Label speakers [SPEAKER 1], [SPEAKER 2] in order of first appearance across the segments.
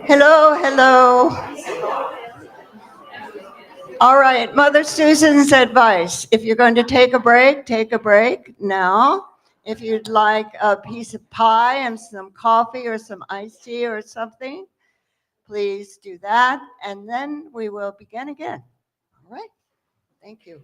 [SPEAKER 1] Hello, hello. All right, Mother Susan's advice. If you're going to take a break now. If you'd like a piece of pie and some coffee or some iced tea or something, please do that. And then we will begin again. All right, thank you.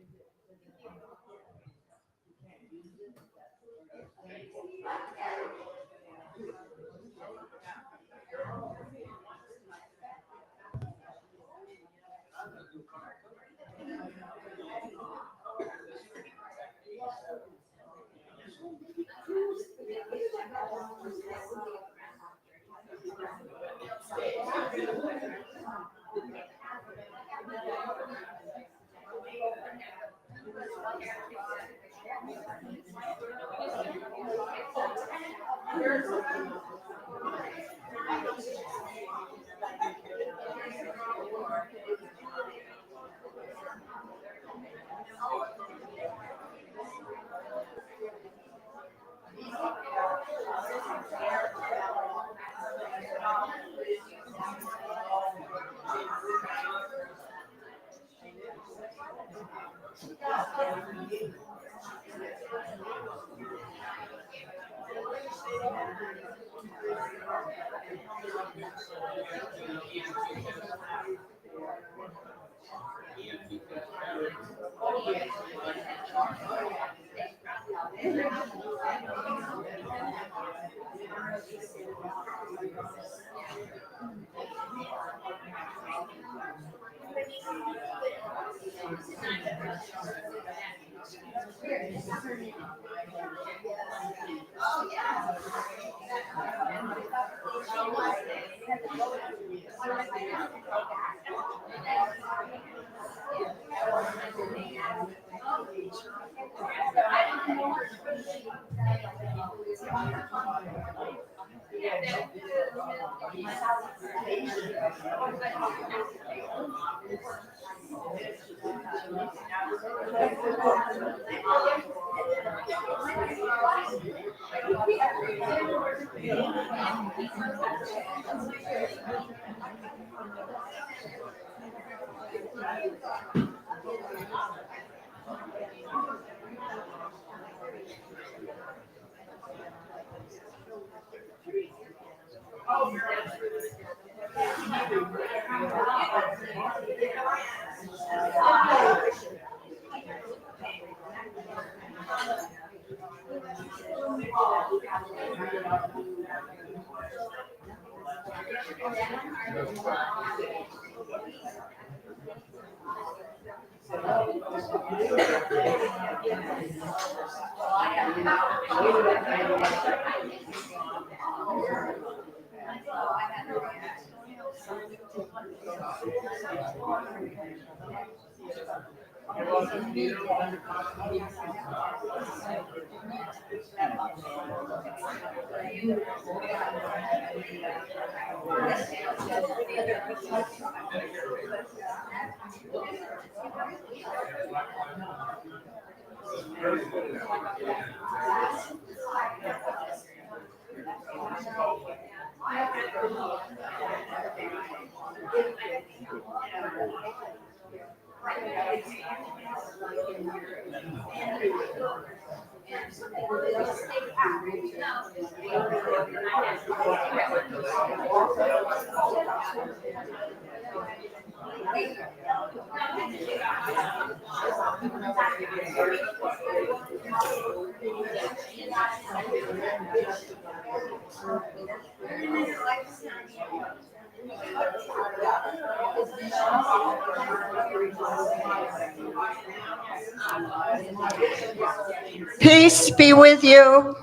[SPEAKER 1] Peace be with you.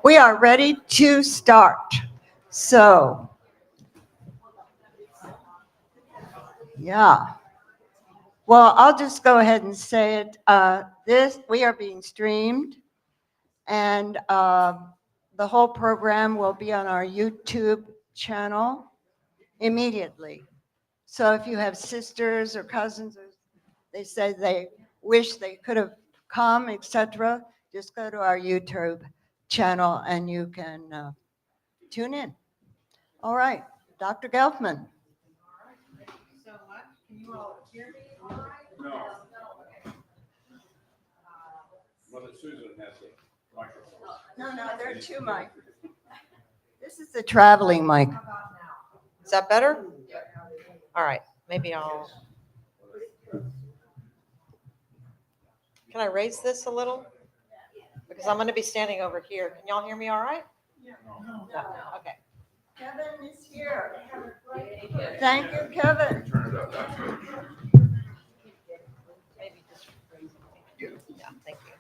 [SPEAKER 1] We are ready to start. So, yeah. Well, I'll just go ahead and say it. We are being streamed, and the whole program will be on our YouTube channel immediately. So if you have sisters or cousins, or they say they wish they could have come, etc., just go to our YouTube channel and you can tune in. All right, Dr. Gelfman.
[SPEAKER 2] So much. Can you all hear me all right?
[SPEAKER 3] No. Mother Susan has a microphone.
[SPEAKER 1] No, there are two mics. This is the traveling mic.
[SPEAKER 2] How about now?
[SPEAKER 4] Is that better? All right, maybe I'll. Can I raise this a little? Because I'm going to be standing over here. Can y'all hear me all right? No. Okay.
[SPEAKER 1] Kevin is here. Thank you, Kevin.
[SPEAKER 3] Turn it up, that's good.
[SPEAKER 4] Maybe just raise it. Yeah, thank you.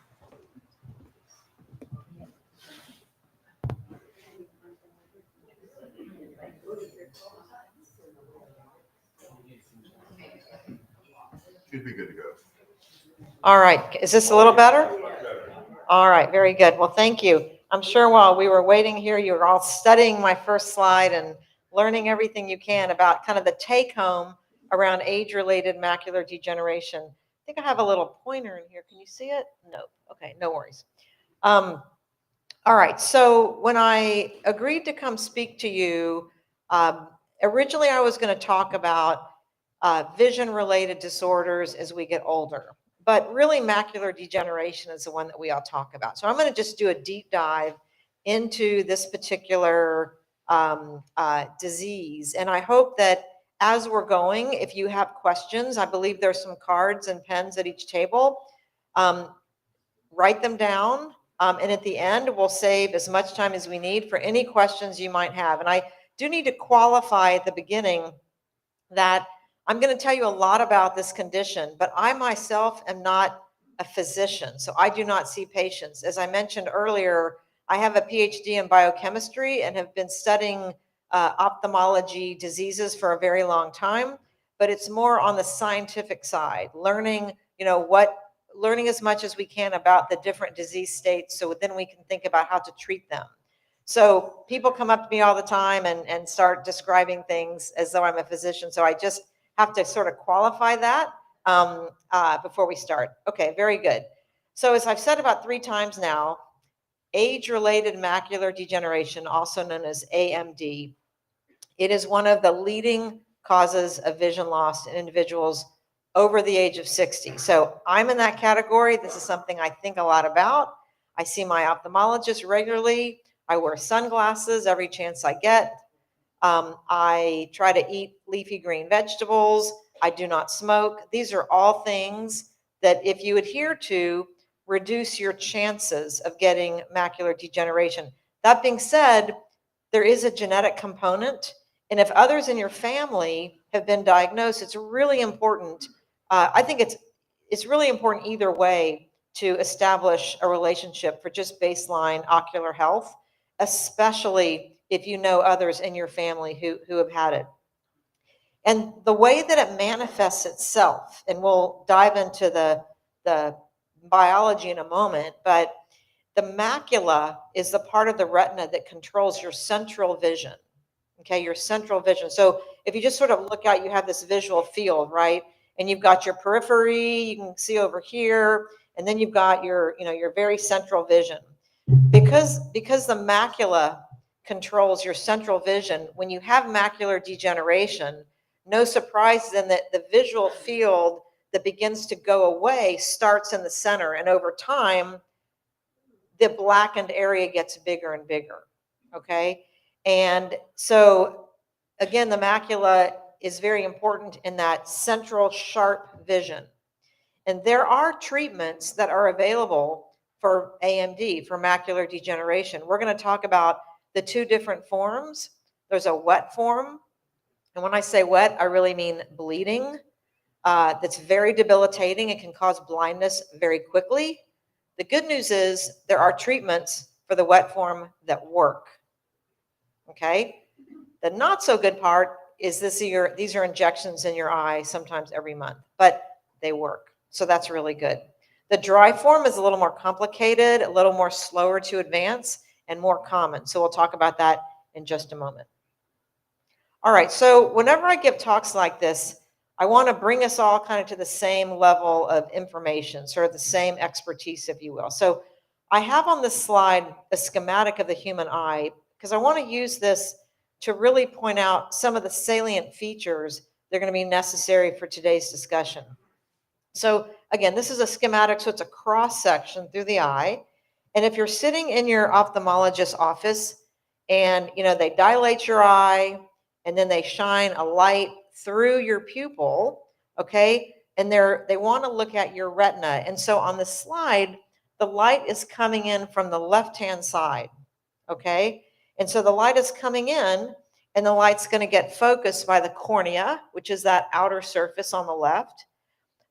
[SPEAKER 3] Should be good to go.
[SPEAKER 4] All right, is this a little better?
[SPEAKER 3] Much better.
[SPEAKER 4] All right, very good. Well, thank you. I'm sure while we were waiting here, you were all studying my first slide and learning everything you can about kind of the take home around age-related macular degeneration. I think I have a little pointer in here. Can you see it? No. Okay, no worries. All right, so when I agreed to come speak to you, originally I was going to talk about vision-related disorders as we get older. But really, macular degeneration is the one that we all talk about. So I'm going to just do a deep dive into this particular disease. And I hope that as we're going, if you have questions, I believe there's some cards and pens at each table. Write them down. And at the end, we'll save as much time as we need for any questions you might have. And I do need to qualify at the beginning that I'm going to tell you a lot about this condition, but I myself am not a physician, so I do not see patients. As I mentioned earlier, I have a PhD in biochemistry and have been studying ophthalmology diseases for a very long time, but it's more on the scientific side, learning as much as we can about the different disease states so then we can think about how to treat them. So people come up to me all the time and start describing things as though I'm a physician, so I just have to sort of qualify that before we start. Okay, very good. So as I've said about 3 times now, age-related macular degeneration, also known as AMD, it is one of the leading causes of vision loss in individuals over the age of 60. So I'm in that category. This is something I think a lot about. I see my ophthalmologist regularly. I wear sunglasses every chance I get. I try to eat leafy green vegetables. I do not smoke. These are all things that if you adhere to, reduce your chances of getting macular degeneration. That being said, there is a genetic component. And if others in your family have been diagnosed, it's really important. I think it's really important either way to establish a relationship for just baseline ocular health, especially if you know others in your family who have had it. And the way that it manifests itself, and we'll dive into the biology in a moment, but the macula is the part of the retina that controls your central vision. Okay, your central vision. So if you just sort of look out, you have this visual field, right? And you've got your periphery, you can see over here, and then you've got your, your very central vision. Because the macula controls your central vision, when you have macular degeneration, no surprise then that the visual field that begins to go away starts in the center, and over time, the blackened area gets bigger and bigger, okay? And so, again, the macula is very important in that central sharp vision. And there are treatments that are available for AMD, for macular degeneration. We're going to talk about the two different forms. There's a wet form. And when I say wet, I really mean bleeding. That's very debilitating. It can cause blindness very quickly. The good news is there are treatments for the wet form that work. Okay? The not so good part is these are injections in your eye, sometimes every month, but they work. So that's really good. The dry form is a little more complicated, a little more slower to advance, and more common. So we'll talk about that in just a moment. All right, so whenever I give talks like this, I want to bring us all kind of to the same level of information, sort of the same expertise, if you will. So I have on this slide a schematic of the human eye, because I want to use this to really point out some of the salient features that are going to be necessary for today's discussion. So again, this is a schematic, so it's a cross section through the eye. And if you're sitting in your ophthalmologist's office and they dilate your eye and then they shine a light through your pupil, okay, and they want to look at your retina. And so on the slide, the light is coming in from the left-hand side, okay? And so the light is coming in, and the light's going to get focused by the cornea, which is that outer surface on the left.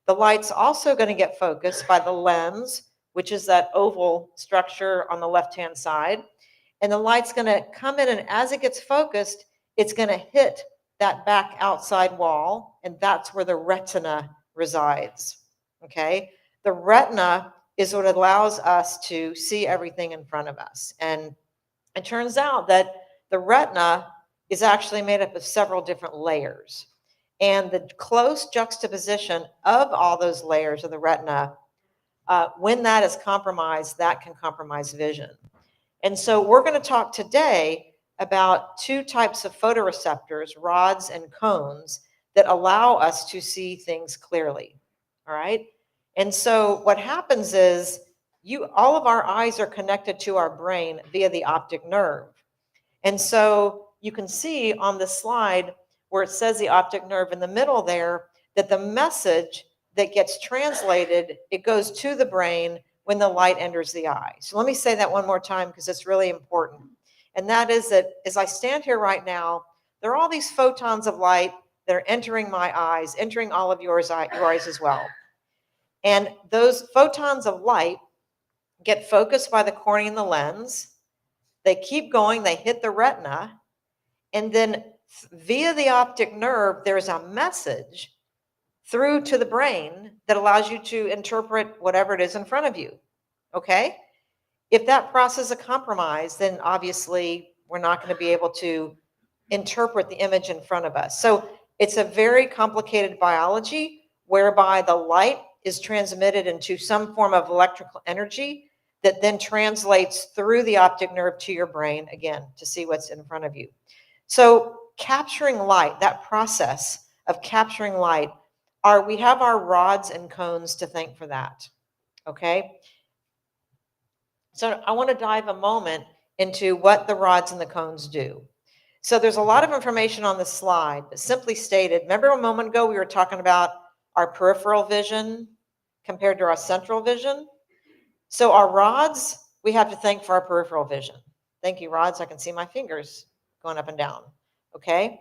[SPEAKER 4] The light's also going to get focused by the lens, which is that oval structure on the left-hand side. And the light's going to come in, and as it gets focused, it's going to hit that back outside wall, and that's where the retina resides, okay? The retina is what allows us to see everything in front of us. And it turns out that the retina is actually made up of several different layers. And the close juxtaposition of all those layers of the retina, when that is compromised, that can compromise vision. And so we're going to talk today about two types of photoreceptors, rods and cones, that allow us to see things clearly, all right? And so what happens is all of our eyes are connected to our brain via the optic nerve. And so you can see on the slide where it says the optic nerve in the middle there, that the message that gets translated, it goes to the brain when the light enters the eye. So let me say that one more time because it's really important. And that is that as I stand here right now, there are all these photons of light that are entering my eyes, entering all of your eyes as well. And those photons of light get focused by the cornea and the lens. They keep going, they hit the retina, and then via the optic nerve, there's a message through to the brain that allows you to interpret whatever it is in front of you, okay? If that process is compromised, then obviously we're not going to be able to interpret the image in front of us. So it's a very complicated biology whereby the light is transmitted into some form of electrical energy that then translates through the optic nerve to your brain, again, to see what's in front of you. So capturing light, that process of capturing light, we have our rods and cones to thank for that, okay? So I want to dive a moment into what the rods and the cones do. So there's a lot of information on the slide, but simply stated, remember a moment ago we were talking about our peripheral vision compared to our central vision? So our rods, we have to thank for our peripheral vision. Thank you, rods. I can see my fingers going up and down, okay?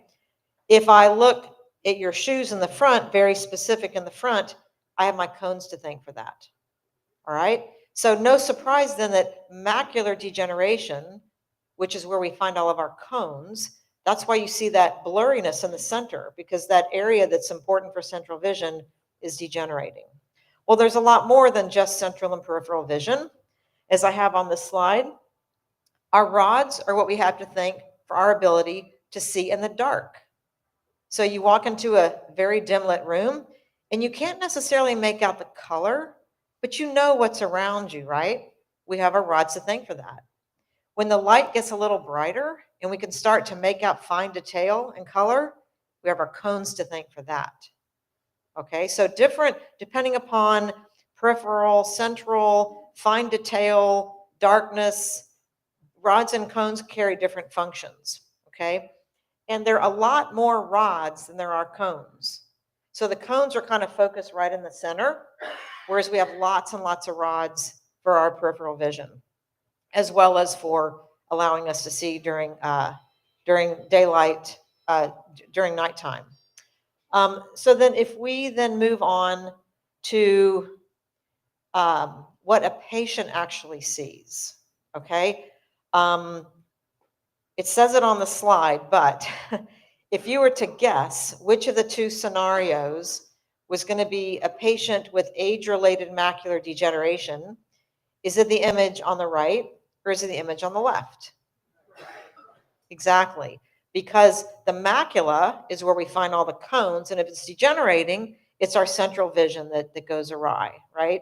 [SPEAKER 4] If I look at your shoes in the front, very specific in the front, I have my cones to thank for that, all right? So no surprise then that macular degeneration, which is where we find all of our cones, That's why you see that blurriness in the center, because that area that's important for central vision is degenerating. Well, there's a lot more than just central and peripheral vision. As I have on this slide, our rods are what we have to thank for our ability to see in the dark. So you walk into a very dim lit room and you can't necessarily make out the color, but you know what's around you, right? We have our rods to thank for that. When the light gets a little brighter and we can start to make out fine detail and color, we have our cones to thank for that. Okay, so different depending upon peripheral, central, fine detail, darkness, rods and cones carry different functions, okay? And there are a lot more rods than there are cones. So the cones are kind of focused right in the center, whereas we have lots and lots of rods for our peripheral vision, as well as for allowing us to see during daylight, during nighttime. So then if we then move on to what a patient actually sees, okay? It says it on the slide, but if you were to guess which of the two scenarios was going to be a patient with age-related macular degeneration, is it the image on the right or is it the image on the left? Exactly, because the macula is where we find all the cones, and if it's degenerating, it's our central vision that goes awry, right?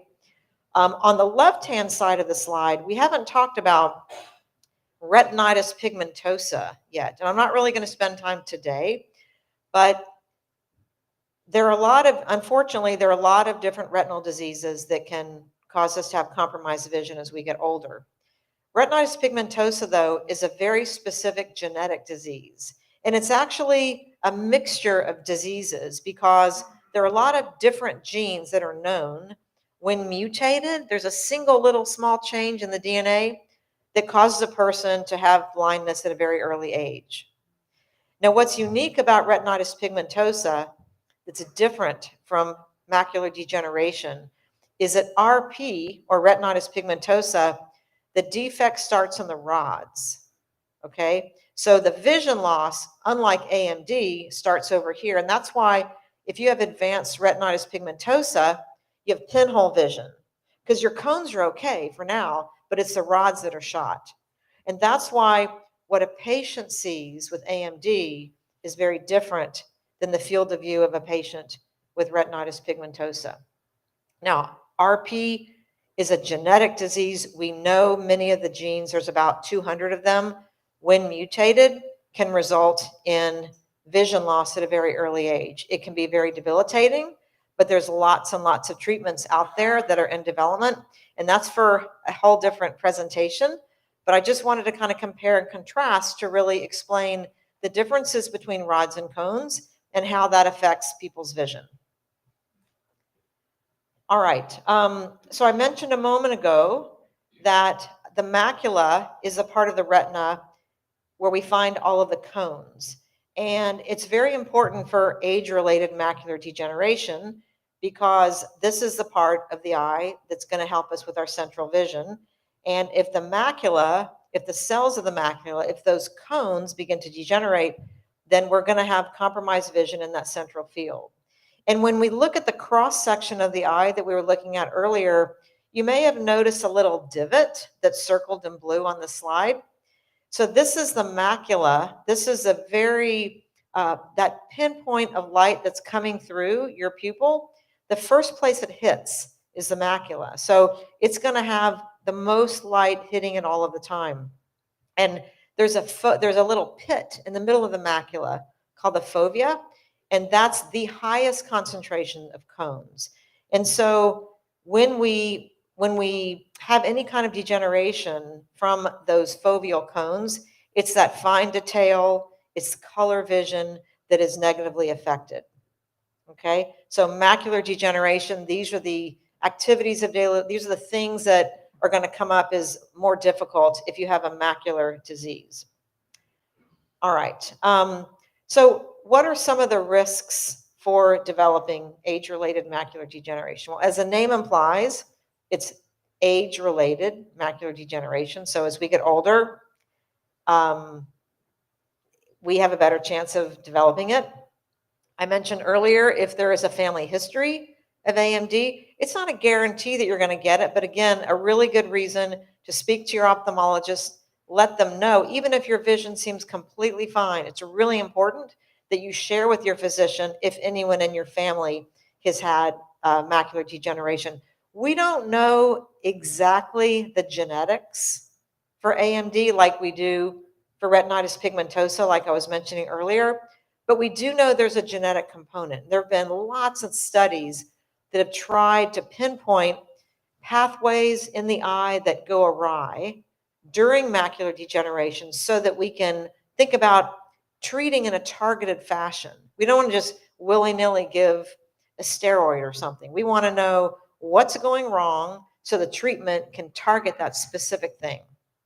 [SPEAKER 4] On the left-hand side of the slide, we haven't talked about retinitis pigmentosa yet, and I'm not really going to spend time today, but unfortunately, there are a lot of different retinal diseases that can cause us to have compromised vision as we get older. Retinitis pigmentosa, though, is a very specific genetic disease, and it's actually a mixture of diseases because there are a lot of different genes that are known. When mutated, there's a single little small change in the DNA that causes a person to have blindness at a very early age. Now, what's unique about retinitis pigmentosa that's different from macular degeneration is that RP, or retinitis pigmentosa, the defect starts in the rods, okay? So the vision loss, unlike AMD, starts over here, and that's why if you have advanced retinitis pigmentosa, you have pinhole vision, because your cones are okay for now, but it's the rods that are shot. And that's why what a patient sees with AMD is very different than the field of view of a patient with retinitis pigmentosa. Now, RP is a genetic disease. We know many of the genes, there's about 200 of them, when mutated, can result in vision loss at a very early age. It can be very debilitating, but there's lots and lots of treatments out there that are in development, and that's for a whole different presentation. But I just wanted to kind of compare and contrast to really explain the differences between rods and cones and how that affects people's vision. All right, so I mentioned a moment ago that the macula is a part of the retina where we find all of the cones. And it's very important for age-related macular degeneration because this is the part of the eye that's going to help us with our central vision. And if the macula, if the cells of the macula, if those cones begin to degenerate, then we're going to have compromised vision in that central field. And when we look at the cross section of the eye that we were looking at earlier, you may have noticed a little divot that's circled in blue on the slide. So this is the macula. This is a very, that pinpoint of light that's coming through your pupil. The first place it hits is the macula. So it's going to have the most light hitting it all of the time. And there's a little pit in the middle of the macula called the fovea, and that's the highest concentration of cones. And so when we have any kind of degeneration from those foveal cones, it's that fine detail, it's color vision that is negatively affected. Okay, so macular degeneration, these are the activities of daily, these are the things that are going to come up as more difficult if you have a macular disease. All right, so what are some of the risks for developing age-related macular degeneration? Well, as the name implies, it's age-related macular degeneration. So as we get older, we have a better chance of developing it. I mentioned earlier, if there is a family history of AMD, it's not a guarantee that you're going to get it, but again, a really good reason to speak to your ophthalmologist, let them know, even if your vision seems completely fine, it's really important that you share with your physician if anyone in your family has had macular degeneration. We don't know exactly the genetics for AMD like we do for retinitis pigmentosa, like I was mentioning earlier, but we do know there's a genetic component. There have been lots of studies that have tried to pinpoint pathways in the eye that go awry during macular degeneration so that we can think about treating in a targeted fashion. We don't want to just willy-nilly give a steroid or something. We want to know what's going wrong so the treatment can target that specific thing.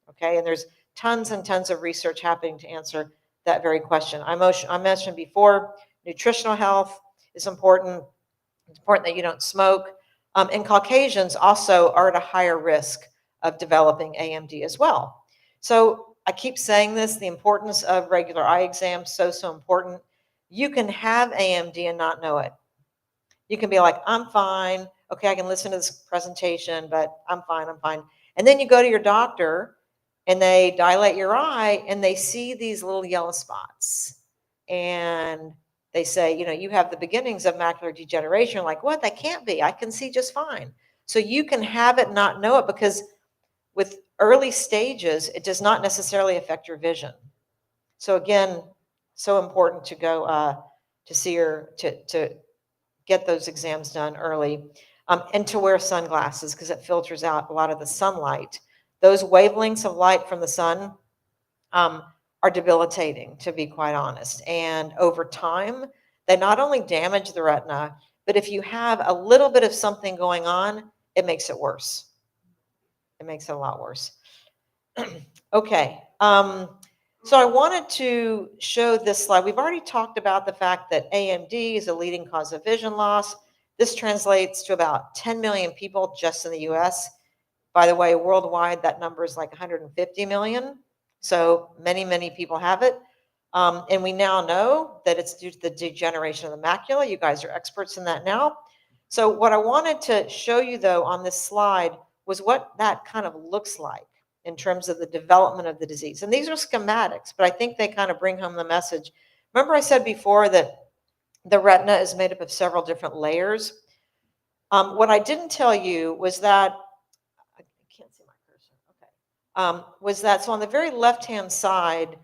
[SPEAKER 4] Okay, and there's tons and tons of research happening to answer that very question. I mentioned before, nutritional health is important. It's important that you don't smoke. And Caucasians also are at a higher risk of developing AMD as well. So I keep saying this, the importance of regular eye exams, so important. You can have AMD and not know it. You can be like, I'm fine. Okay, I can listen to this presentation, but I'm fine. And then you go to your doctor and they dilate your eye and they see these little yellow spots. And they say, you have the beginnings of macular degeneration. You're like, what? That can't be. I can see just fine. So you can have it, not know it, because with early stages, it does not necessarily affect your vision. So again, so important to go to see to get those exams done early, and to wear sunglasses because it filters out a lot of the sunlight. Those wavelengths of light from the sun are debilitating, to be quite honest. And over time, they not only damage the retina, but if you have a little bit of something going on, it makes it worse. It makes it a lot worse. Okay. So I wanted to show this slide. We've already talked about the fact that AMD is a leading cause of vision loss. This translates to about 10 million people just in the US. By the way, worldwide, that number is like 150 million. So many, many people have it. And we now know that it's due to the degeneration of the macula. You guys are experts in that now. So what I wanted to show you, though, on this slide was what that kind of looks like in terms of the development of the disease. And these are schematics, but I think they kind of bring home the message. Remember I said before that the retina is made up of several different layers? What I didn't tell you was that, I can't see my cursor, okay, was that, so on the very left-hand side,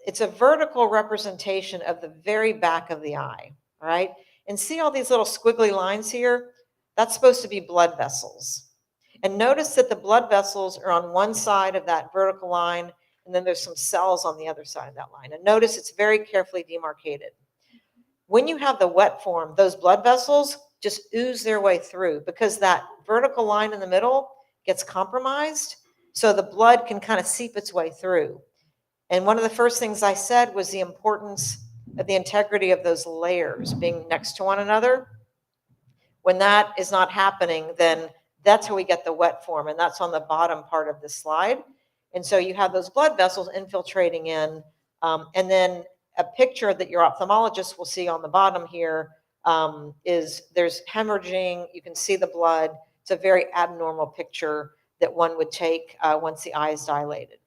[SPEAKER 4] it's a vertical representation of the very back of the eye, all right? And see all these little squiggly lines here? That's supposed to be blood vessels. And notice that the blood vessels are on one side of that vertical line, and then there's some cells on the other side of that line. And notice it's very carefully demarcated. When you have the wet form, those blood vessels just ooze their way through because that vertical line in the middle gets compromised, so the blood can kind of seep its way through. And one of the first things I said was the importance of the integrity of those layers being next to one another. When that is not happening, then that's how we get the wet form, and that's on the bottom part of this slide. And so you have those blood vessels infiltrating in, and then a picture that your ophthalmologist will see on the bottom here is there's hemorrhaging. You can see the blood. It's a very abnormal picture that one would take once the eye is dilated.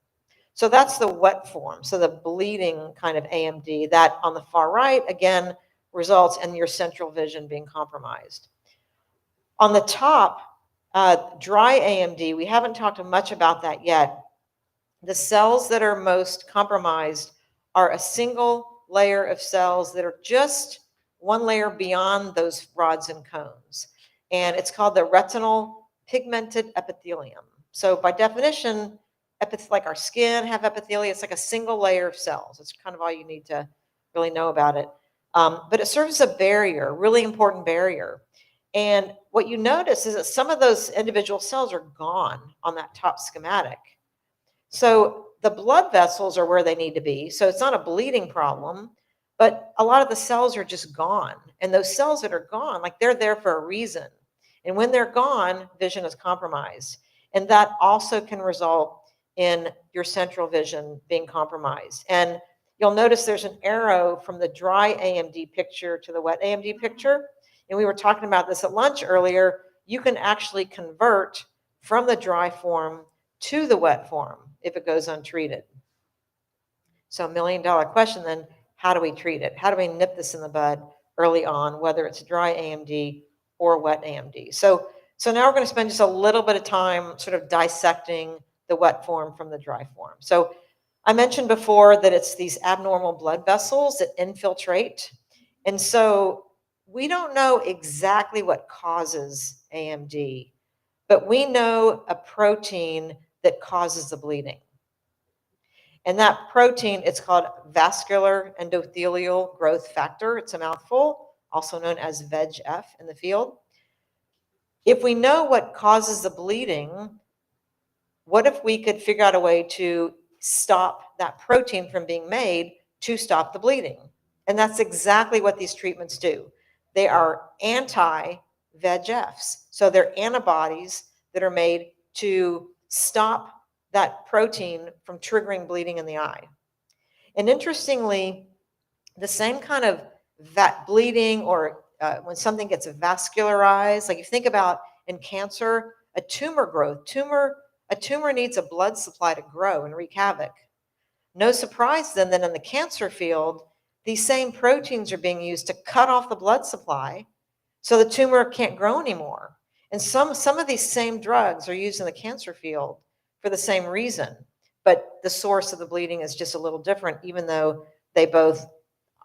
[SPEAKER 4] So that's the wet form, so the bleeding kind of AMD. That on the far right, again, results in your central vision being compromised. On the top, dry AMD, we haven't talked much about that yet. The cells that are most compromised are a single layer of cells that are just one layer beyond those rods and cones. And it's called the retinal pigmented epithelium. So by definition, like our skin have epithelium, it's like a single layer of cells. It's kind of all you need to really know about it. But it serves as a barrier, a really important barrier. And what you notice is that some of those individual cells are gone on that top schematic. So the blood vessels are where they need to be. So it's not a bleeding problem, but a lot of the cells are just gone. And those cells that are gone, like they're there for a reason. And when they're gone, vision is compromised. And that also can result in your central vision being compromised. And you'll notice there's an arrow from the dry AMD picture to the wet AMD picture. And we were talking about this at lunch earlier. You can actually convert from the dry form to the wet form if it goes untreated. So $1 million question then, how do we treat it? How do we nip this in the bud early on, whether it's dry AMD or wet AMD? So now we're going to spend just a little bit of time sort of dissecting the wet form from the dry form. So I mentioned before that it's these abnormal blood vessels that infiltrate. And so we don't know exactly what causes AMD, but we know a protein that causes the bleeding. And that protein, it's called vascular endothelial growth factor. It's a mouthful, also known as VEGF in the field. If we know what causes the bleeding, what if we could figure out a way to stop that protein from being made to stop the bleeding? And that's exactly what these treatments do. They are anti-VEGFs. So they're antibodies that are made to stop that protein from triggering bleeding in the eye. And interestingly, the same kind of bleeding or when something gets vascularized, like you think about in cancer, a tumor growth, a tumor needs a blood supply to grow and wreak havoc. No surprise then that in the cancer field, these same proteins are being used to cut off the blood supply so the tumor can't grow anymore. And some of these same drugs are used in the cancer field for the same reason, but the source of the bleeding is just a little different, even though they both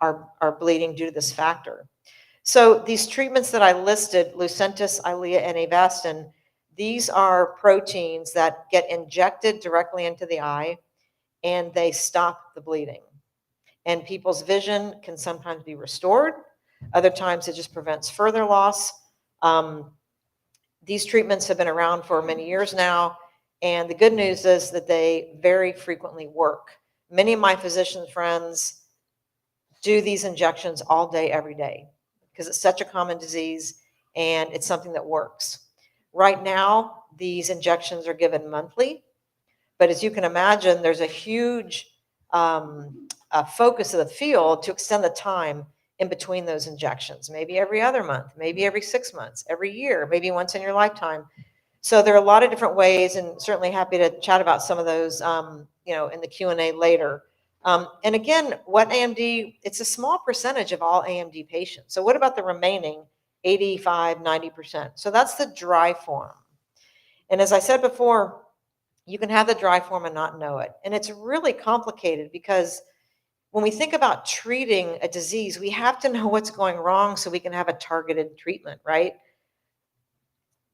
[SPEAKER 4] are bleeding due to this factor. So these treatments that I listed, Lucentis, Eylea, and Avastin, these are proteins that get injected directly into the eye and they stop the bleeding. And people's vision can sometimes be restored. Other times it just prevents further loss. These treatments have been around for many years now. And the good news is that they very frequently work. Many of my physician friends do these injections all day, every day, because it's such a common disease and it's something that works. Right now, these injections are given monthly, but as you can imagine, there's a huge focus of the field to extend the time in between those injections, maybe every other month, maybe every 6 months, every year, maybe once in your lifetime. So there are a lot of different ways, and certainly happy to chat about some of those, in the Q&A later. And again, wet AMD, it's a small percentage of all AMD patients. So what about the remaining 85, 90%? So that's the dry form. And as I said before, you can have the dry form and not know it. And it's really complicated because when we think about treating a disease, we have to know what's going wrong so we can have a targeted treatment, right?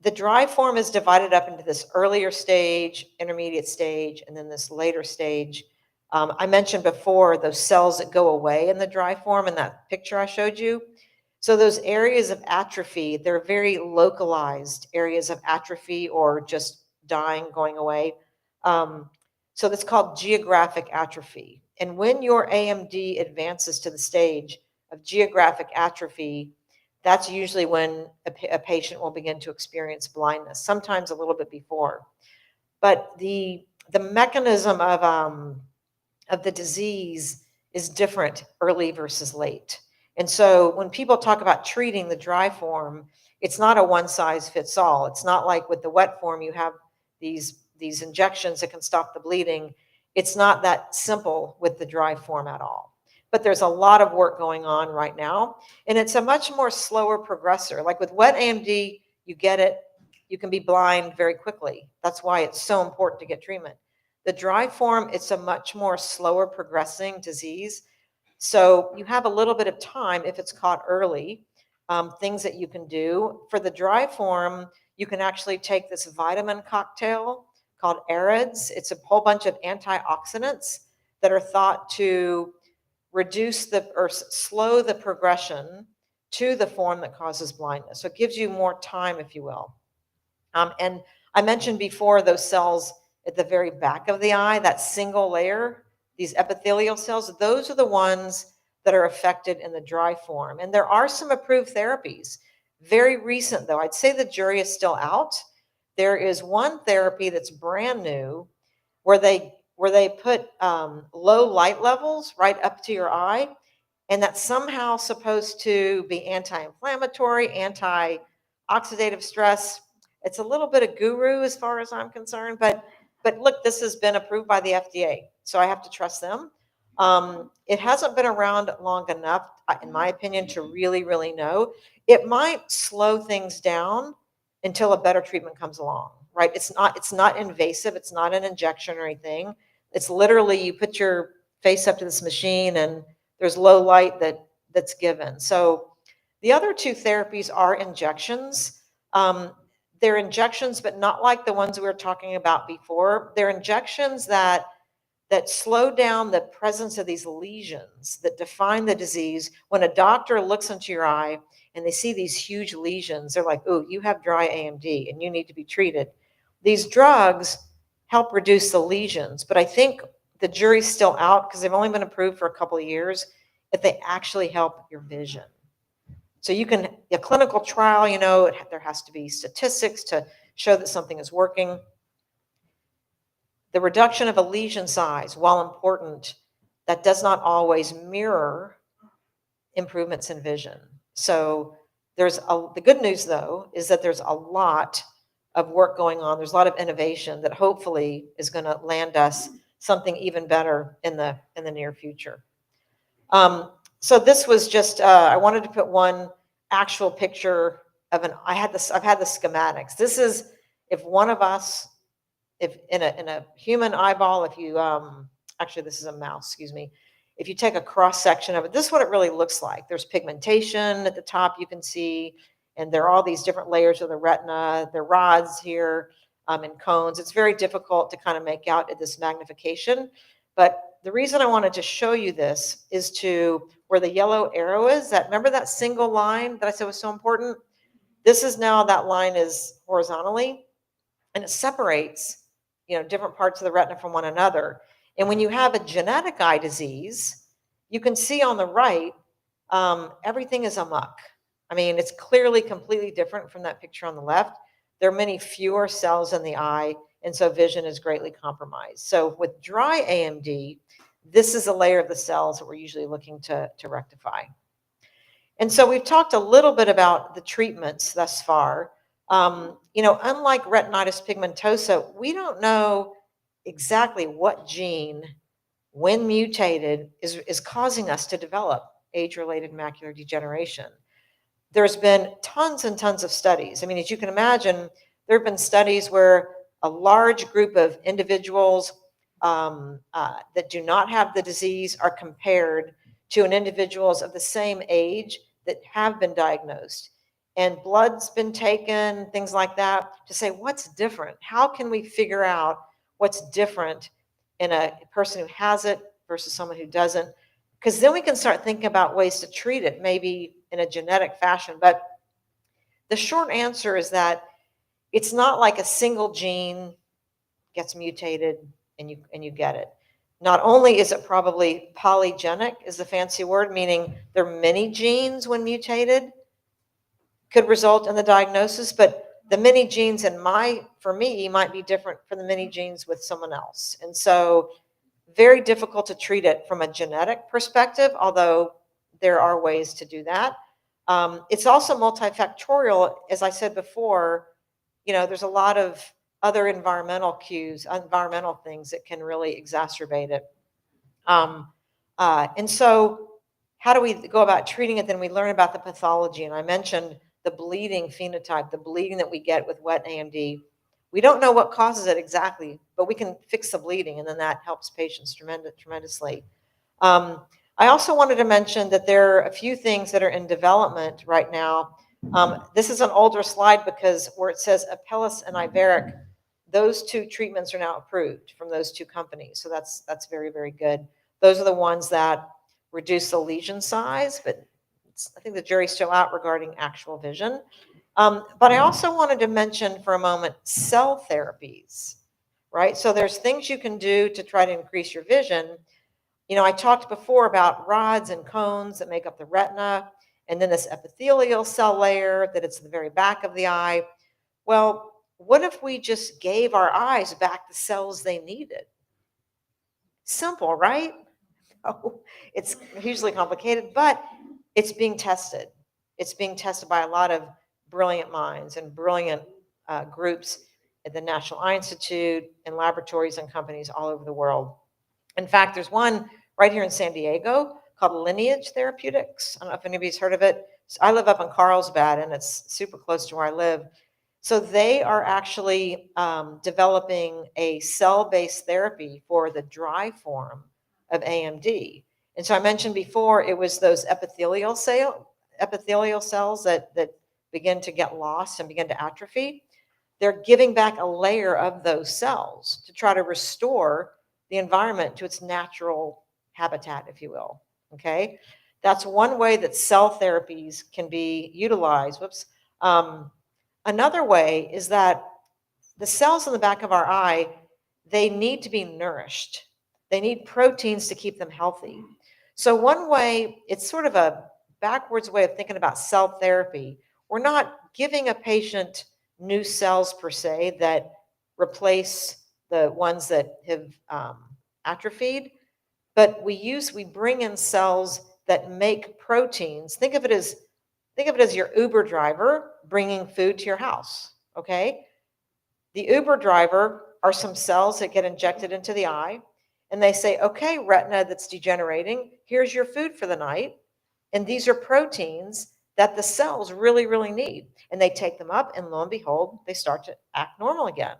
[SPEAKER 4] The dry form is divided up into this earlier stage, intermediate stage, and then this later stage. I mentioned before those cells that go away in the dry form in that picture I showed you. So those areas of atrophy, they're very localized areas of atrophy or just dying, going away. So that's called geographic atrophy. And when your AMD advances to the stage of geographic atrophy, that's usually when a patient will begin to experience blindness, sometimes a little bit before. But the mechanism of the disease is different early versus late. And so when people talk about treating the dry form, it's not a one size fits all. It's not like with the wet form, you have these injections that can stop the bleeding. It's not that simple with the dry form at all. But there's a lot of work going on right now. And it's a much more slower progressor. Like with wet AMD, you get it, you can be blind very quickly. That's why it's so important to get treatment. The dry form, it's a much more slower progressing disease. So you have a little bit of time if it's caught early, things that you can do. For the dry form, you can actually take this vitamin cocktail called AREDS. It's a whole bunch of antioxidants that are thought to reduce or slow the progression to the form that causes blindness. So it gives you more time, if you will. And I mentioned before those cells at the very back of the eye, that single layer, these epithelial cells, those are the ones that are affected in the dry form. And there are some approved therapies. Very recent, though. I'd say the jury is still out. There is one therapy that's brand new where they where they put low light levels right up to your eye, and that's somehow supposed to be anti-inflammatory, anti-oxidative stress. It's a little bit of guru as far as I'm concerned, but look, this has been approved by the FDA, so I have to trust them. It hasn't been around long enough, in my opinion, to really know. It might slow things down until a better treatment comes along, right? It's not invasive. It's not an injection or anything. It's literally you put your face up to this machine and there's low light that's given. So the other two therapies are injections. They're injections, but not like the ones we were talking about before. They're injections that slow down the presence of these lesions that define the disease. When a doctor looks into your eye and they see these huge lesions, they're like, oh, you have dry AMD and you need to be treated. These drugs help reduce the lesions, but I think the jury's still out because they've only been approved for a couple of years if they actually help your vision. So you can, a clinical trial, there has to be statistics to show that something is working. The reduction of a lesion size, while important, that does not always mirror improvements in vision. So the good news, though, is that there's a lot of work going on. There's a lot of innovation that hopefully is going to land us something even better in the near future. So this was just, I wanted to put one actual picture of I've had the schematics. This is if one of us, if in a human eyeball, if you, actually this is a mouse, excuse me. If you take a cross section of it, this is what it really looks like. There's pigmentation at the top you can see, and there are all these different layers of the retina. There are rods here and cones. It's very difficult to kind of make out at this magnification. But the reason I wanted to show you this is to where the yellow arrow is, remember that single line that I said was so important? This is now, that line is horizontally, and it separates, different parts of the retina from one another. And when you have a genetic eye disease, you can see on the right, everything is amuck. I mean, it's clearly completely different from that picture on the left. There are many fewer cells in the eye, and so vision is greatly compromised. So with dry AMD, this is a layer of the cells that we're usually looking to rectify. And so we've talked a little bit about the treatments thus far. Unlike retinitis pigmentosa, we don't know exactly what gene, when mutated, is causing us to develop age-related macular degeneration. There's been tons and tons of studies. I mean, as you can imagine, there have been studies where a large group of individuals that do not have the disease are compared to individuals of the same age that have been diagnosed. And blood's been taken, things like that, to say what's different. How can we figure out what's different in a person who has it versus someone who doesn't? Because then we can start thinking about ways to treat it, maybe in a genetic fashion. But the short answer is that it's not like a single gene gets mutated and you get it. Not only is it probably polygenic, is the fancy word, meaning there are many genes when mutated could result in the diagnosis, but the many genes for me might be different from the many genes with someone else. And so very difficult to treat it from a genetic perspective, although there are ways to do that. It's also multifactorial. As I said before, there's a lot of other environmental cues, environmental things that can really exacerbate it. And so how do we go about treating it? Then we learn about the pathology. And I mentioned the bleeding phenotype, the bleeding that we get with wet AMD. We don't know what causes it exactly, but we can fix the bleeding, and then that helps patients tremendously. I also wanted to mention that there are a few things that are in development right now. This is an older slide because where it says Apellis and Iveric, those two treatments are now approved from those two companies. So that's very, very good. Those are the ones that reduce the lesion size, but I think the jury's still out regarding actual vision. But I also wanted to mention for a moment cell therapies, right? So there's things you can do to try to increase your vision. I talked before about rods and cones that make up the retina, and then this epithelial cell layer that it's the very back of the eye. Well, what if we just gave our eyes back the cells they needed? Simple, right? Oh, it's hugely complicated, but it's being tested. It's being tested by a lot of brilliant minds and brilliant groups at the National Eye Institute and laboratories and companies all over the world. In fact, there's one right here in San Diego called Lineage Therapeutics. I don't know if anybody's heard of it. So I live up in Carlsbad, and it's super close to where I live. So they are actually developing a cell-based therapy for the dry form of AMD. And so I mentioned before, it was those epithelial cells that begin to get lost and begin to atrophy. They're giving back a layer of those cells to try to restore the environment to its natural habitat, if you will. Okay, that's one way that cell therapies can be utilized. Another way is that the cells in the back of our eye, they need to be nourished. They need proteins to keep them healthy. So one way, it's sort of a backwards way of thinking about cell therapy. We're not giving a patient new cells per se that replace the ones that have atrophied, but we bring in cells that make proteins. Think of it as your Uber driver bringing food to your house. Okay, the Uber driver are some cells that get injected into the eye, and they say, okay, retina that's degenerating, here's your food for the night. And these are proteins that the cells really, really need. And they take them up, and lo and behold, they start to act normal again.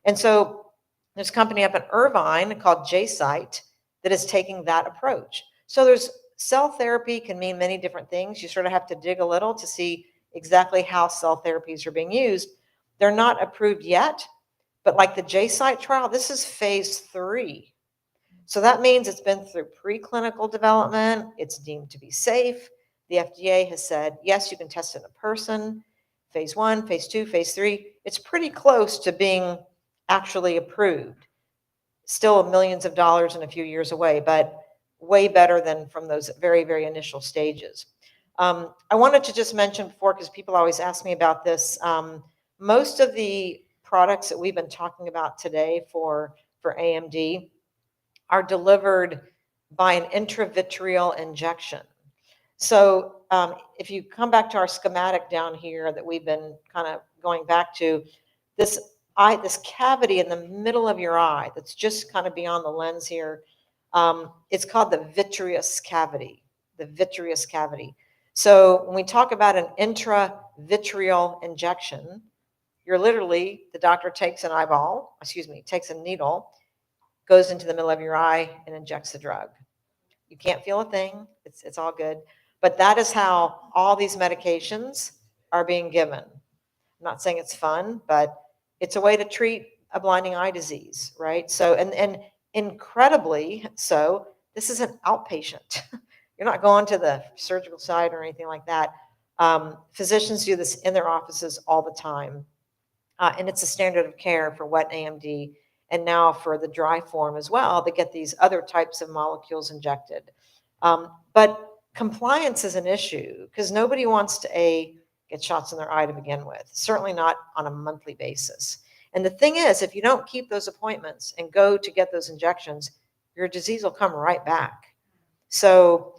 [SPEAKER 4] And so there's a company up in Irvine called J-Site that is taking that approach. So there's cell therapy can mean many different things. You sort of have to dig a little to see exactly how cell therapies are being used. They're not approved yet, but like the J-Site trial, this is phase 3. So that means it's been through preclinical development. It's deemed to be safe. The FDA has said, yes, you can test it in a person. Phase 1, phase 2, phase 3. It's pretty close to being actually approved. Still millions of dollars and a few years away, but way better than from those very, very initial stages. I wanted to just mention before, because people always ask me about this, most of the products that we've been talking about today for AMD are delivered by an intravitreal injection. So if you come back to our schematic down here that we've been kind of going back to, this cavity in the middle of your eye that's just kind of beyond the lens here, it's called the vitreous cavity, So when we talk about an intravitreal injection, you're literally, the doctor takes takes a needle, goes into the middle of your eye and injects the drug. You can't feel a thing. It's all good. But that is how all these medications are being given. I'm not saying it's fun, but it's a way to treat a blinding eye disease, right? So, and incredibly so, this is an outpatient. You're not going to the surgical side or anything like that. Physicians do this in their offices all the time. And it's a standard of care for wet AMD, and now for the dry form as well, they get these other types of molecules injected. But compliance is an issue because nobody wants to get shots in their eye to begin with, certainly not on a monthly basis. And the thing is, if you don't keep those appointments and go to get those injections, your disease will come right back. So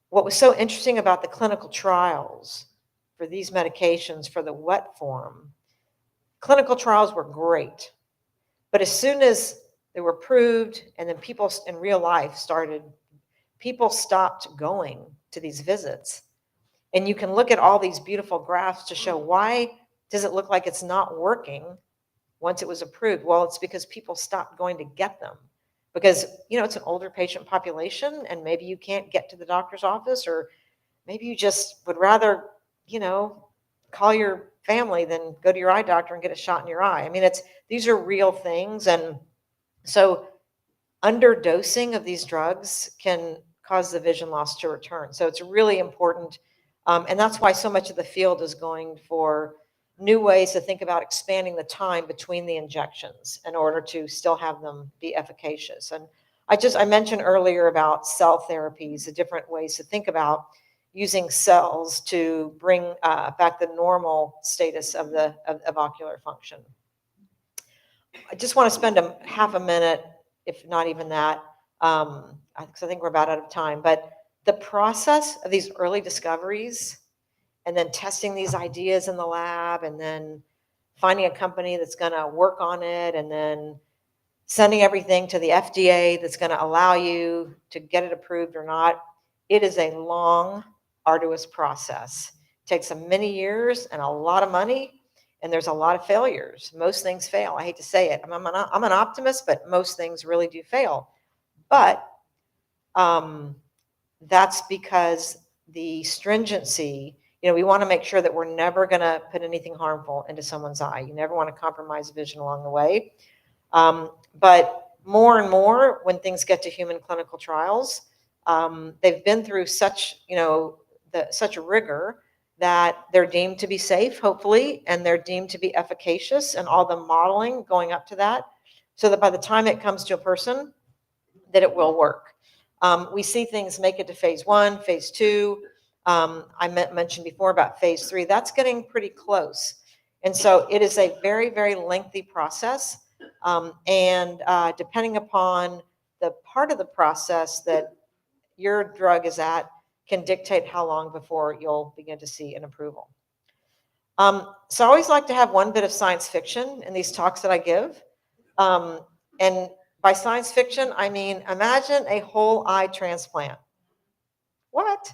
[SPEAKER 4] what was so interesting about the clinical trials for these medications for the wet form, clinical trials were great. But as soon as they were approved and then people in real life people stopped going to these visits. And you can look at all these beautiful graphs to show why does it look like it's not working once it was approved? Well, it's because people stopped going to get them. Because, it's an older patient population and maybe you can't get to the doctor's office, or maybe you just would rather, call your family than go to your eye doctor and get a shot in your eye. I mean, these are real things. And so underdosing of these drugs can cause the vision loss to return. So it's really important. And that's why so much of the field is going for new ways to think about expanding the time between the injections in order to still have them be efficacious. And I mentioned earlier about cell therapies, the different ways to think about using cells to bring back the normal status of ocular function. I just want to spend half a minute, if not even that, Because I think we're about out of time. But the process of these early discoveries and then testing these ideas in the lab and then finding a company that's going to work on it and then sending everything to the FDA that's going to allow you to get it approved or not. It is a long, arduous process. It takes many years and a lot of money, and there's a lot of failures. Most things fail. I hate to say it. I'm an optimist, but most things really do fail. But that's because the stringency, we want to make sure that we're never going to put anything harmful into someone's eye. You never want to compromise vision along the way. But more and more, when things get to human clinical trials, they've been through such, such a rigor that they're deemed to be safe, hopefully, and they're deemed to be efficacious, and all the modeling going up to that, so that by the time it comes to a person, that it will work. We see things make it to phase 1, phase 2. I mentioned before about phase 3. That's getting pretty close. And so it is a very, very lengthy process. And depending upon the part of the process that your drug is at can dictate how long before you'll begin to see an approval. So I always like to have one bit of science fiction in these talks that I give. And by science fiction, I mean, imagine a whole eye transplant. What?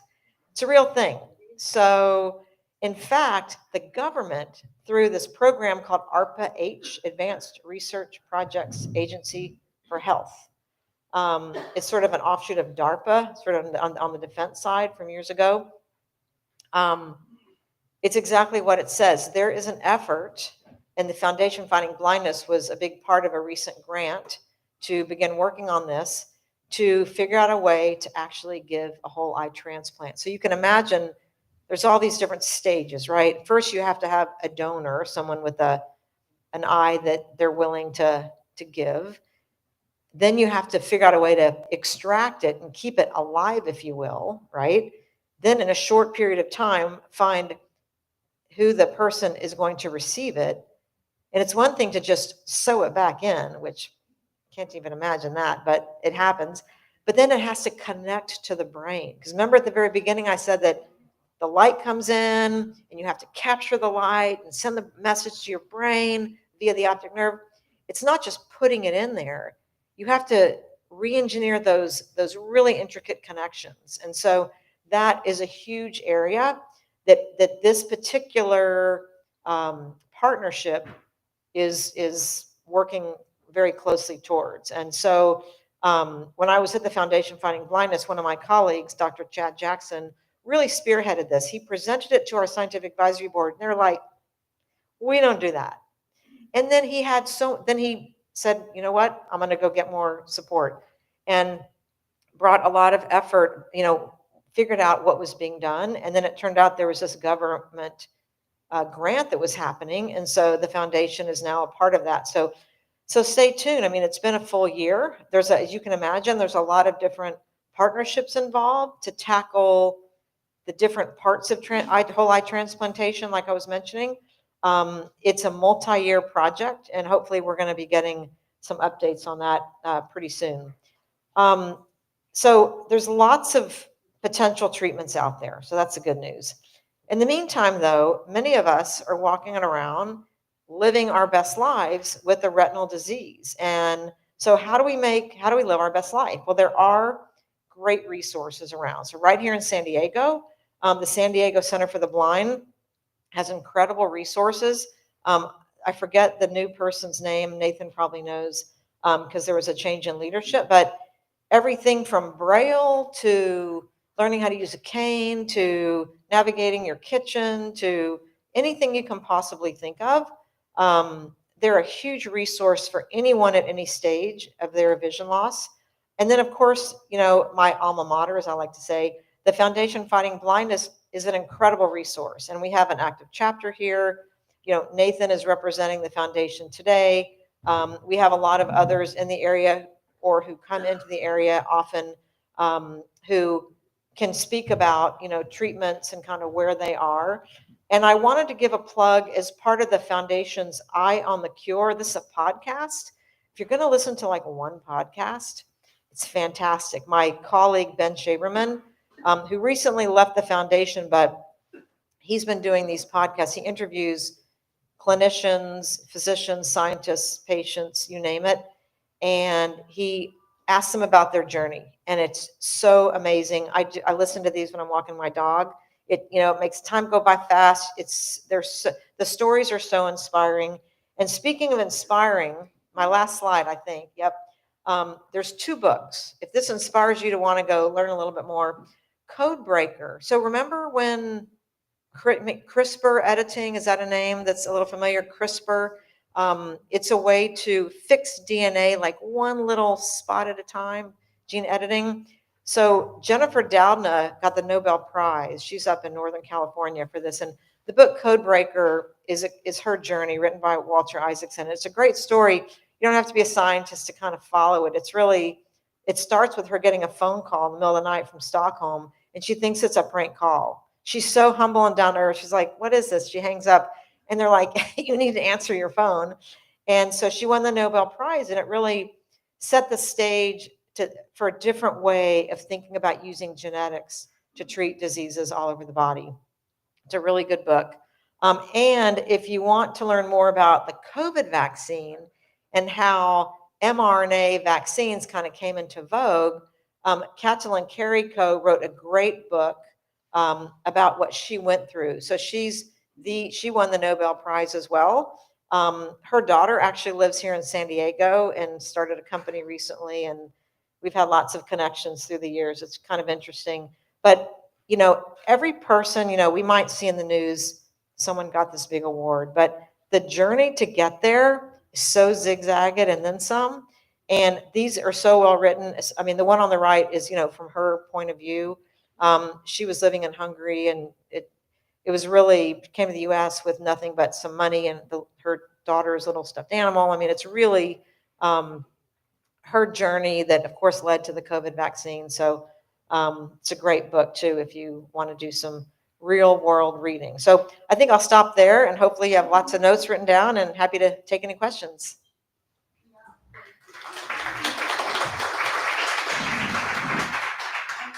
[SPEAKER 4] It's a real thing. So, in fact, the government, through this program called ARPA-H, Advanced Research Projects Agency for Health, it's sort of an offshoot of DARPA, sort of on the defense side from years ago. It's exactly what it says. There is an effort, and the Foundation Fighting Blindness was a big part of a recent grant to begin working on this, to figure out a way to actually give a whole eye transplant. So you can imagine there's all these different stages, right? First, you have to have a donor, someone with an eye that they're willing to give. Then you have to figure out a way to extract it and keep it alive, if you will, right? Then in a short period of time, find who the person is going to receive it. And it's one thing to just sew it back in, which can't even imagine that, but it happens. But then it has to connect to the brain. Because remember at the very beginning, I said that the light comes in and you have to capture the light and send the message to your brain via the optic nerve. It's not just putting it in there. You have to re-engineer those really intricate connections. And so that is a huge area that this particular partnership is working very closely towards. And so when I was at the Foundation Fighting Blindness, one of my colleagues, Dr. Chad Jackson, really spearheaded this. He presented it to our scientific advisory board, and they're like, we don't do that. And then he said, you know what, I'm going to go get more support, and brought a lot of effort, figured out what was being done. And then it turned out there was this government grant that was happening. And so the foundation is now a part of that. So stay tuned. I mean, it's been a full year. As you can imagine, there's a lot of different partnerships involved to tackle the different parts of whole eye transplantation, like I was mentioning. It's a multi-year project, and hopefully we're going to be getting some updates on that pretty soon. So there's lots of potential treatments out there. So that's the good news. In the meantime, though, many of us are walking around living our best lives with a retinal disease. And so how do we live our best life? Well, there are great resources around. So right here in San Diego, the San Diego Center for the Blind has incredible resources. I forget the new person's name. Nathan probably knows because there was a change in leadership, but everything from Braille to learning how to use a cane to navigating your kitchen to anything you can possibly think of. They're a huge resource for anyone at any stage of their vision loss. And then, of course, my alma mater, as I like to say, the Foundation Fighting Blindness is an incredible resource. And we have an active chapter here. Nathan is representing the foundation today. We have a lot of others in the area or who come into the area often who can speak about, treatments and kind of where they are. And I wanted to give a plug as part of the foundation's Eye on the Cure. This is a podcast. If you're going to listen to like one podcast, It's fantastic. My colleague, Ben Shaberman, who recently left the foundation, but he's been doing these podcasts. He interviews clinicians, physicians, scientists, patients, you name it. And he asks them about their journey. And it's so amazing. I listen to these when I'm walking my dog. It makes time go by fast. The stories are so inspiring. And speaking of inspiring, my last slide, I think, yep. There's 2 books. If this inspires you to want to go learn a little bit more, Code Breaker. So remember when CRISPR editing, is that a name that's a little familiar? CRISPR. It's a way to fix DNA like one little spot at a time, gene editing. So Jennifer Doudna got the Nobel Prize. She's up in Northern California for this. And the book Code Breaker is her journey, written by Walter Isaacson. It's a great story. You don't have to be a scientist to kind of follow it. It starts with her getting a phone call in the middle of the night from Stockholm, and she thinks it's a prank call. She's so humble and down to earth. She's like, what is this? She hangs up, and they're like, you need to answer your phone. And so she won the Nobel Prize, and it really set the stage for a different way of thinking about using genetics to treat diseases all over the body. It's a really good book. And if you want to learn more about the COVID vaccine and how mRNA vaccines kind of came into vogue, Katalin Kariko wrote a great book about what she went through. So she won the Nobel Prize as well. Her daughter actually lives here in San Diego and started a company recently, and we've had lots of connections through the years. It's kind of interesting. But, every person, we might see in the news, someone got this big award, but the journey to get there is so zigzagged and then some. And these are so well written. I mean, the one on the right is, from her point of view. She was living in Hungary, and it was really came to the U.S. with nothing but some money and her daughter's little stuffed animal. I mean, it's really her journey that, of course, led to the COVID vaccine. So it's a great book, too, if you want to do some real world reading. So I think I'll stop there, and hopefully you have lots of notes written down, and happy to take any questions.
[SPEAKER 1] And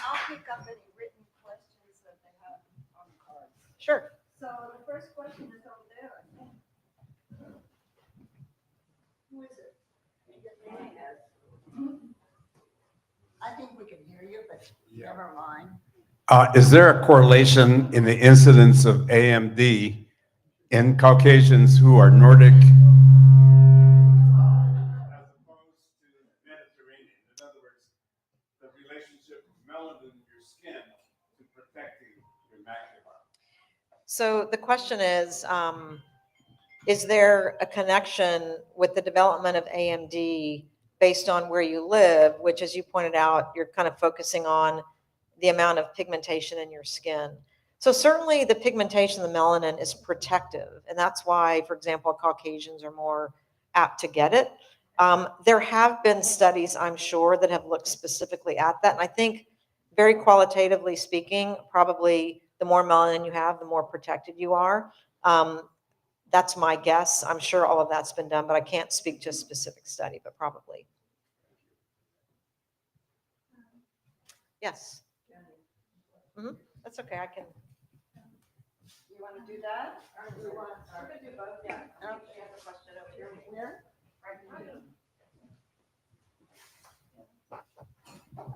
[SPEAKER 1] I'll pick up any written questions that they have on the cards.
[SPEAKER 4] Sure.
[SPEAKER 1] So the first question is over there, I think. Who is it? I think we can hear you, but never mind.
[SPEAKER 5] Is there a correlation in the incidence of AMD in Caucasians who are Nordic as opposed to Mediterranean? In other words, the relationship of melanin in your skin to protecting your macula.
[SPEAKER 4] So the question is there a connection with the development of AMD based on where you live, which, as you pointed out, you're kind of focusing on the amount of pigmentation in your skin. So certainly the pigmentation, the melanin, is protective. And that's why, for example, Caucasians are more apt to get it. There have been studies, I'm sure, that have looked specifically at that. And I think very qualitatively speaking, probably the more melanin you have, the more protected you are. That's my guess. I'm sure all of that's been done, but I can't speak to a specific study, but probably. Yes. That's okay. I can.
[SPEAKER 1] You want to do that? Or do you want?
[SPEAKER 2] We're gonna do both, yeah.
[SPEAKER 1] Okay.
[SPEAKER 2] We have a question over here.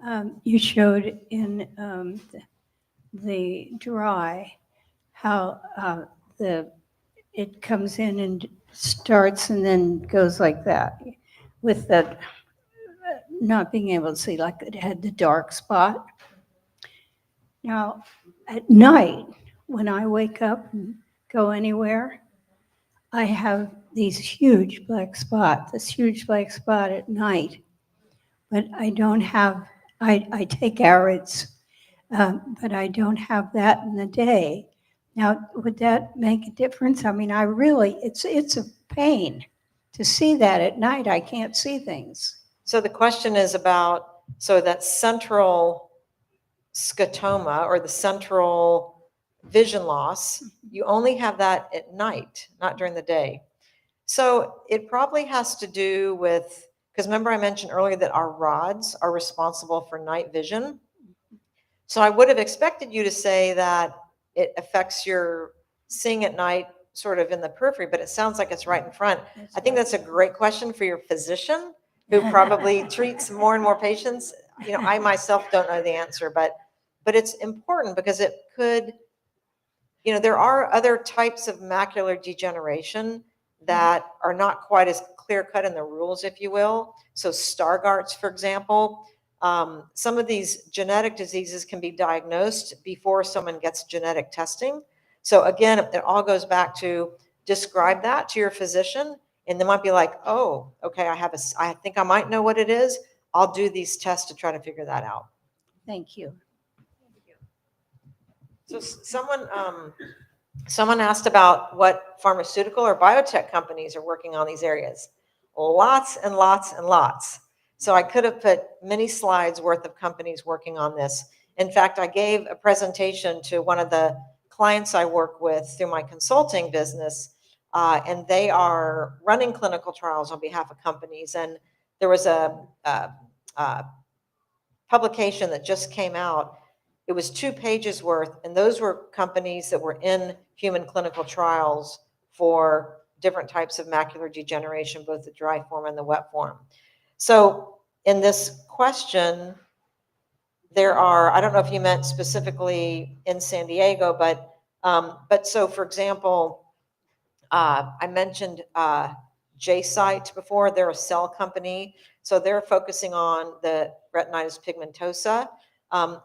[SPEAKER 1] Here?
[SPEAKER 6] You showed in the dry how it comes in and starts and then goes like that, with that not being able to see, like it had the dark spot. Now, at night, when I wake up and go anywhere, I have this huge black spot at night. But I don't have, I take Arids, but I don't have that in the day. Now, would that make a difference? I mean, it's a pain to see that at night. I can't see things.
[SPEAKER 4] So the question is about, so that central scotoma, or the central vision loss, you only have that at night, not during the day. So it probably has to do with, Because remember I mentioned earlier that our rods are responsible for night vision. So I would have expected you to say that it affects your seeing at night sort of in the periphery, but it sounds like it's right in front. I think that's a great question for your physician, who probably treats more and more patients. You know, I myself don't know the answer, but it's important because it could, you know, there are other types of macular degeneration that are not quite as clear cut in the rules, if you will. So Stargardt's, for example, some of these genetic diseases can be diagnosed before someone gets genetic testing. So again, it all goes back to describe that to your physician, and they might be like, oh, okay, I think I might know what it is. I'll do these tests to try to figure that out.
[SPEAKER 6] Thank you.
[SPEAKER 4] So someone asked about what pharmaceutical or biotech companies are working on these areas. Lots and lots and lots. So I could have put many slides worth of companies working on this. In fact, I gave a presentation to one of the clients I work with through my consulting business, and they are running clinical trials on behalf of companies. And there was a publication that just came out. It was 2 pages worth, and those were companies that were in human clinical trials for different types of macular degeneration, both the dry form and the wet form. So in this question, there are, I don't know if you meant specifically in San Diego, but so for example, I mentioned J-Site before. They're a cell company, so they're focusing on the retinitis pigmentosa.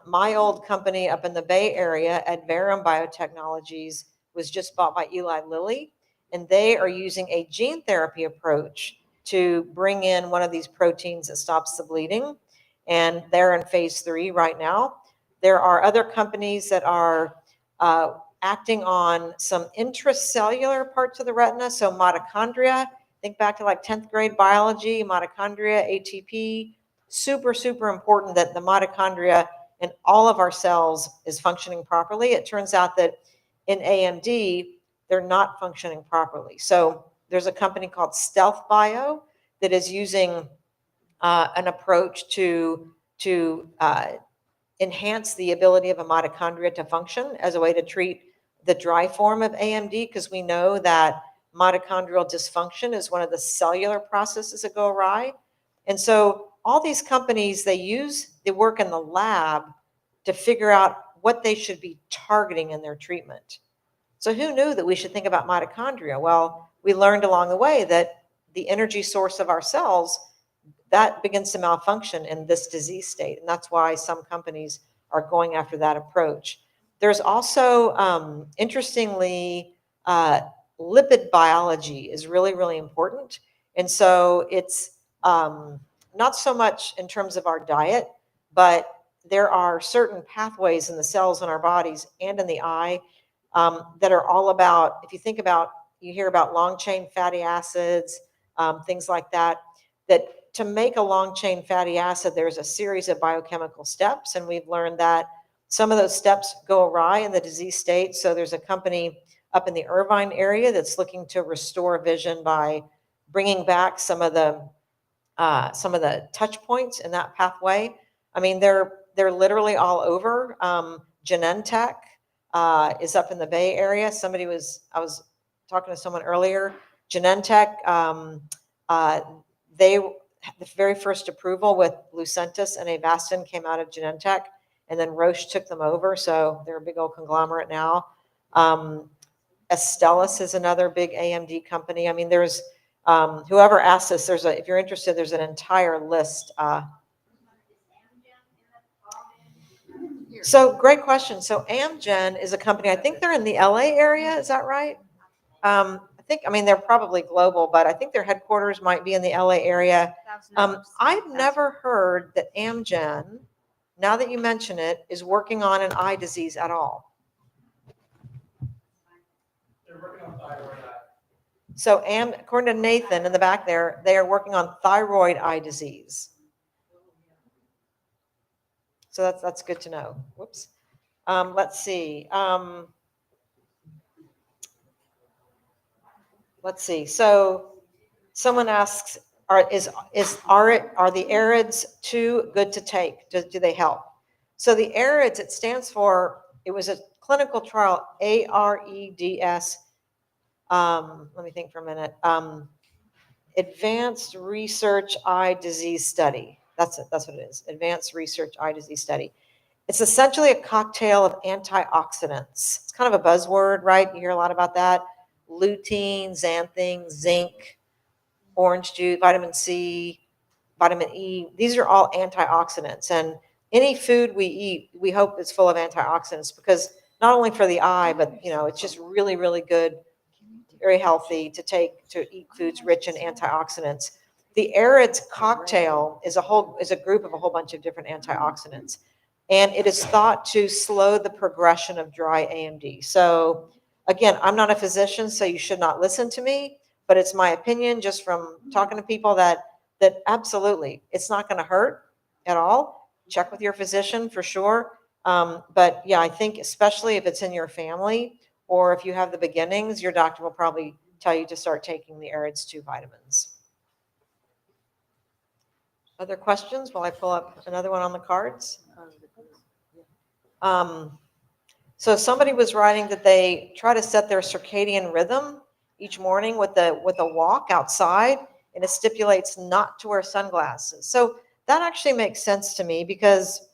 [SPEAKER 4] My old company up in the Bay Area, Adverum Biotechnologies, was just bought by Eli Lilly, and they are using a gene therapy approach to bring in one of these proteins that stops the bleeding, and they're in phase 3 right now. There are other companies that are acting on some intracellular parts of the retina, so mitochondria. Think back to like 10th grade biology, mitochondria, ATP. Super, super important that the mitochondria in all of our cells is functioning properly. It turns out that in AMD, they're not functioning properly. So there's a company called Stealth Bio that is using an approach to enhance the ability of a mitochondria to function as a way to treat the dry form of AMD, because we know that mitochondrial dysfunction is one of the cellular processes that go awry. And so all these companies, they work in the lab to figure out what they should be targeting in their treatment. So who knew that we should think about mitochondria? Well, we learned along the way that the energy source of our cells, that begins to malfunction in this disease state. And that's why some companies are going after that approach. There's also, interestingly, lipid biology is really, really important. And so it's not so much in terms of our diet, but there are certain pathways in the cells in our bodies and in the eye that are all about, if you think about, you hear about long chain fatty acids, things like that, that to make a long chain fatty acid, there's a series of biochemical steps. And we've learned that some of those steps go awry in the disease state. So there's a company up in the Irvine area that's looking to restore vision by bringing back some of the touch points in that pathway. I mean, they're literally all over. Genentech is up in the Bay Area. I was talking to someone earlier. Genentech, the very first approval with Lucentis and Avastin came out of Genentech, and then Roche took them over. So they're a big old conglomerate now. Astellas is another big AMD company. I mean, there's whoever asked this, if you're interested, there's an entire list. So great question. So Amgen is a company, I think they're in the LA area. Is that right? I mean, they're probably global, but I think their headquarters might be in the LA area. I've never heard that Amgen, now that you mention it, is working on an eye disease at all.
[SPEAKER 7] They're working on thyroid eye.
[SPEAKER 4] So according to Nathan in the back there, they are working on thyroid eye disease. So that's good to know. Whoops. Let's see. Let's see. So someone asks, are the ARIDs too good to take? Do they help? So the ARIDs, it stands for, it was a clinical trial, AREDS. Let me think for a minute. Advanced Research Eye Disease Study. That's it. That's what it is. Advanced Research Eye Disease Study. It's essentially a cocktail of antioxidants. It's kind of a buzzword, right? You hear a lot about that. Lutein, xanthine, zinc, orange juice, vitamin C, vitamin E. These are all antioxidants. And any food we eat, we hope is full of antioxidants because not only for the eye, but it's just really, really good, very healthy to eat foods rich in antioxidants. The ARIDS cocktail is a group of a whole bunch of different antioxidants. And it is thought to slow the progression of dry AMD. So again, I'm not a physician, so you should not listen to me, but it's my opinion just from talking to people that absolutely, it's not going to hurt at all. Check with your physician for sure. But yeah, I think especially if it's in your family or if you have the beginnings, your doctor will probably tell you to start taking the ARIDS 2 vitamins. Other questions while I pull up another one on the cards? So somebody was writing that they try to set their circadian rhythm each morning with a walk outside, and it stipulates not to wear sunglasses. So that actually makes sense to me because,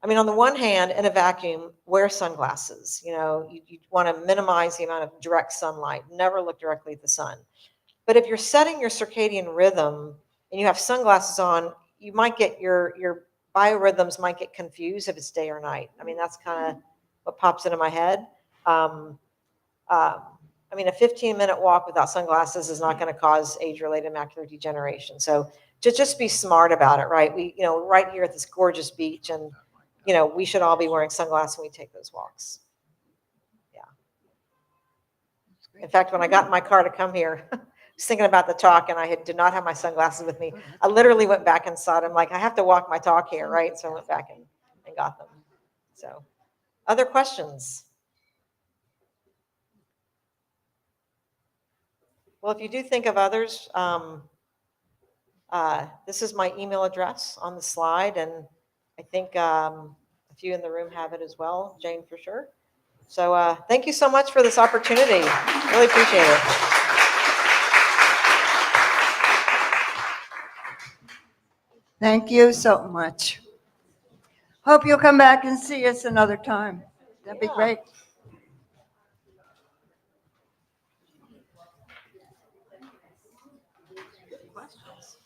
[SPEAKER 4] I mean, on the one hand, in a vacuum, wear sunglasses. You want to minimize the amount of direct sunlight. Never look directly at the sun. But if you're setting your circadian rhythm and you have sunglasses on, you might get your biorhythms might get confused if it's day or night. I mean, that's kind of what pops into my head. I mean, a 15-minute walk without sunglasses is not going to cause age-related macular degeneration. So just be smart about it, right? We, right here at this gorgeous beach, and we should all be wearing sunglasses when we take those walks. Yeah. In fact, when I got in my car to come here, I was thinking about the talk, and I did not have my sunglasses with me. I literally went back inside. I'm like, I have to walk my talk here, right? So I went back and got them. So, other questions? Well, if you do think of others, this is my email address on the slide, and I think a few in the room have it as well, Jane for sure. So thank you so much for this opportunity. Really appreciate it.
[SPEAKER 1] Thank you so much. Hope you'll come back and see us another time. That'd be
[SPEAKER 4] Yeah.
[SPEAKER 1] great.
[SPEAKER 4] Questions?